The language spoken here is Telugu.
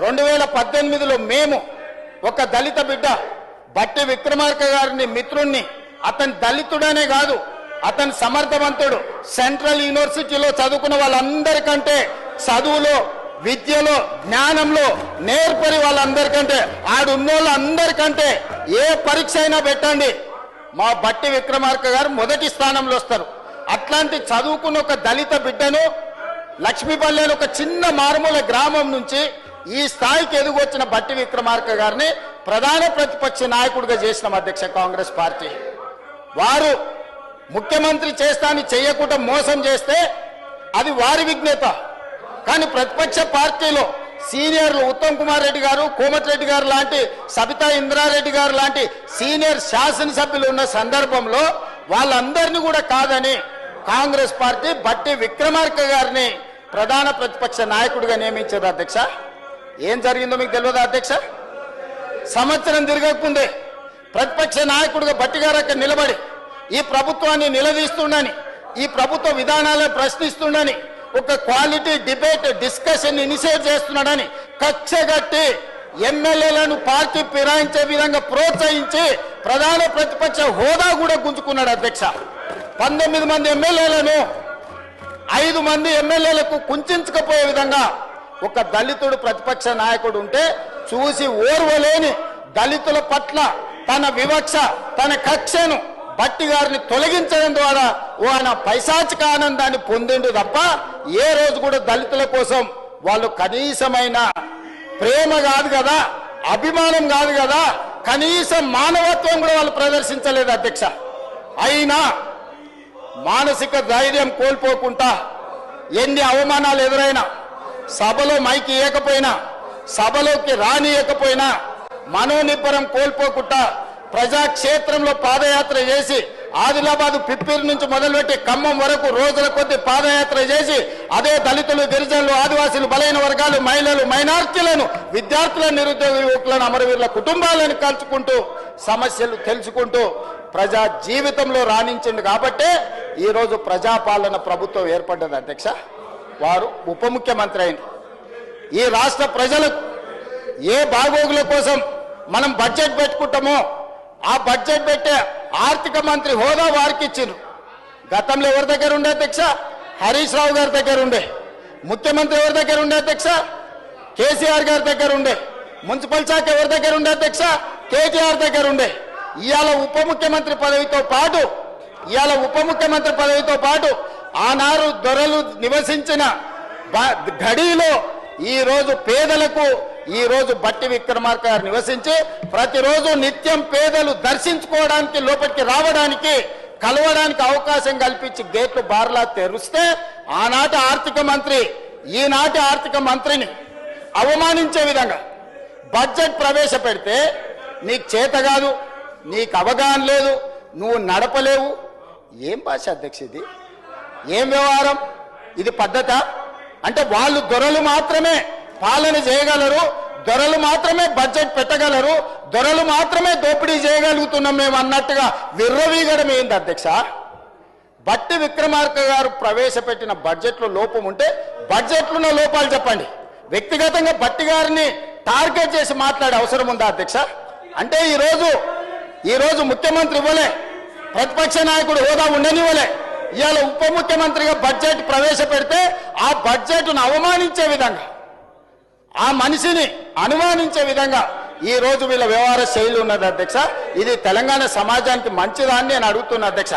2018లో మేము ఒక దళిత బిడ్డ బట్టి విక్రమార్క గారిని మిత్రుణ్ణి, అతని దళితుడనే కాదు, అతని సమర్థవంతుడు, సెంట్రల్ యూనివర్సిటీలో చదువుకున్న వాళ్ళందరికంటే చదువులో, విద్యలో, జ్ఞానంలో నేర్పరి వాళ్ళందరికంటే, ఆడున్నోళ్ళందరికంటే ఏ పరీక్ష అయినా పెట్టండి మా బట్టి విక్రమార్క గారు మొదటి స్థానంలో వస్తారు. అట్లాంటి చదువుకున్న ఒక దళిత బిడ్డను లక్ష్మీపల్లి ఒక చిన్న మారుమూల గ్రామం నుంచి ఈ స్థాయికి ఎదుగొచ్చిన బట్టి విక్రమార్క గారిని ప్రధాన ప్రతిపక్ష నాయకుడిగా చేసిన అధ్యక్ష కాంగ్రెస్ పార్టీ వారు ముఖ్యమంత్రి చేస్తాని చేయకుండా మోసం చేస్తే అది వారి విఘ్నత. కానీ ప్రతిపక్ష పార్టీలో సీనియర్లు ఉత్తమ్ కుమార్ రెడ్డి గారు, కోమటిరెడ్డి గారు లాంటి, సబితా ఇంద్రారెడ్డి గారు లాంటి సీనియర్ శాసనసభ్యులు ఉన్న సందర్భంలో వాళ్ళందరినీ కూడా కాదని కాంగ్రెస్ పార్టీ బట్టి విక్రమార్క గారిని ప్రధాన ప్రతిపక్ష నాయకుడిగా నియమించారు అధ్యక్ష. ఏం జరిగిందో మీకు తెలియదా అధ్యక్ష? సంవత్సరం తిరగకుందే ప్రతిపక్ష నాయకుడిగా బట్టి గారు అక్కడ నిలబడి ఈ ప్రభుత్వాన్ని నిలదీస్తుండని, ఈ ప్రభుత్వ విధానాలను ప్రశ్నిస్తుండని, ఒక క్వాలిటీ డిబేట్ డిస్కషన్ ఇనిషియేట్ చేస్తున్నాడని కక్షగట్టి ఎమ్మెల్యేలను పార్టీ ఫిరాయించే విధంగా ప్రోత్సహించి ప్రధాన ప్రతిపక్ష హోదా కూడా గుంజుకున్నాడు అధ్యక్ష. 19 మంది ఎమ్మెల్యేలను 5 మంది ఎమ్మెల్యేలకు కుంచకపోయే విధంగా ఒక దళితుడు ప్రతిపక్ష నాయకుడు ఉంటే చూసి ఓర్వలేని దళితుల పట్ల తన వివక్ష, తన కక్షను బట్టి గారిని తొలగించడం ద్వారా ఆయన పైశాచిక ఆనందాన్ని పొందిండు తప్ప ఏ రోజు కూడా దళితుల కోసం వాళ్ళు కనీసమైన ప్రేమ కాదు కదా, అభిమానం కాదు కదా, కనీసం మానవత్వం కూడా వాళ్ళు ప్రదర్శించలేదు అధ్యక్ష. అయినా మానసిక ధైర్యం కోల్పోకుండా ఎన్ని అవమానాలు ఎదురైనా, సభలో మైకి ఇవ్వకపోయినా, సభలోకి రానియకపోయినా మనోనిబ్బరం కోల్పోకుండా ప్రజాక్షేత్రంలో పాదయాత్ర చేసి ఆదిలాబాద్ పిప్పిరి నుంచి మొదలుపెట్టి ఖమ్మం వరకు రోజుల కొద్ది పాదయాత్ర చేసి అదే దళితులు, గిరిజనులు, ఆదివాసీలు, బలైన వర్గాలు, మహిళలు, మైనార్టీలను, విద్యార్థులను, నిరుద్యోగ యువకులను, అమరవీరుల కుటుంబాలను కలుసుకుంటూ సమస్యలు తెలుసుకుంటూ ప్రజా జీవితంలో రాణించింది కాబట్టే ఈరోజు ప్రజాపాలన ప్రభుత్వం ఏర్పడ్డది అధ్యక్ష. వారు ఉప ముఖ్యమంత్రి అయింది. ఈ రాష్ట్ర ప్రజలకు ఏ బాగోగుల కోసం మనం బడ్జెట్ పెట్టుకుంటామో ఆ బడ్జెట్ పెట్టే ఆర్థిక మంత్రి హోదా వారికి ఇచ్చిండ్రు. గతంలో ఎవరి దగ్గర ఉండే అధ్యక్ష? హరీష్ రావు గారి దగ్గర ఉండే. ముఖ్యమంత్రి ఎవరి దగ్గర ఉండే అధ్యక్ష? కేసీఆర్ గారి దగ్గర ఉండే. మున్సిపల్ శాఖ ఎవరి దగ్గర ఉండే అధ్యక్ష? కేటీఆర్ దగ్గర ఉండే. ఇవాళ ఉప ముఖ్యమంత్రి పదవితో పాటు ఆనాడు దొరలు నివసించిన గడిలో ఈ రోజు పేదలకు ఈ రోజు బట్టి విక్రమార్క గారు నివసించి ప్రతిరోజు నిత్యం పేదలు దర్శించుకోవడానికి, లోపలికి రావడానికి, కలవడానికి అవకాశం కల్పించి గేట్లు బార్లా తెరిస్తే ఆనాటి ఆర్థిక మంత్రి ఈనాటి ఆర్థిక మంత్రిని అవమానించే విధంగా బడ్జెట్ ప్రవేశపెడితే నీకు చేత కాదు, నీకు అవగాహన లేదు, నువ్వు నడపలేవు. ఏం భాష అధ్యక్ష ఇది? ఏం వ్యవహారం ఇది? పద్ధత అంటే వాళ్ళు దొరలు మాత్రమే పాలన చేయగలరు, దొరలు మాత్రమే బడ్జెట్ పెట్టగలరు, దొరలు మాత్రమే దోపిడీ చేయగలుగుతున్నాం మేము అన్నట్టుగా విర్రవీగడం ఏంది అధ్యక్ష? బట్టి విక్రమార్క గారు ప్రవేశపెట్టిన బడ్జెట్లో లోపం ఉంటే బడ్జెట్లో లోపాలు చెప్పండి. వ్యక్తిగతంగా బట్టి గారిని టార్గెట్ చేసి మాట్లాడే అవసరం ఉందా అధ్యక్ష? అంటే ఈరోజు ముఖ్యమంత్రి ఇవ్వలే, ప్రతిపక్ష నాయకుడు హోదా ఉండనివ్వలే, ఇవాళ ఉప ముఖ్యమంత్రిగా బడ్జెట్ ప్రవేశపెడితే ఆ బడ్జెట్ను అవమానించే విధంగా, ఆ మనిషిని అనుమానించే విధంగా ఈ రోజు వీళ్ళ వ్యవహార శైలి ఉన్నది అధ్యక్ష. ఇది తెలంగాణ సమాజానికి మంచిదా అని నేను అడుగుతున్నా అధ్యక్ష.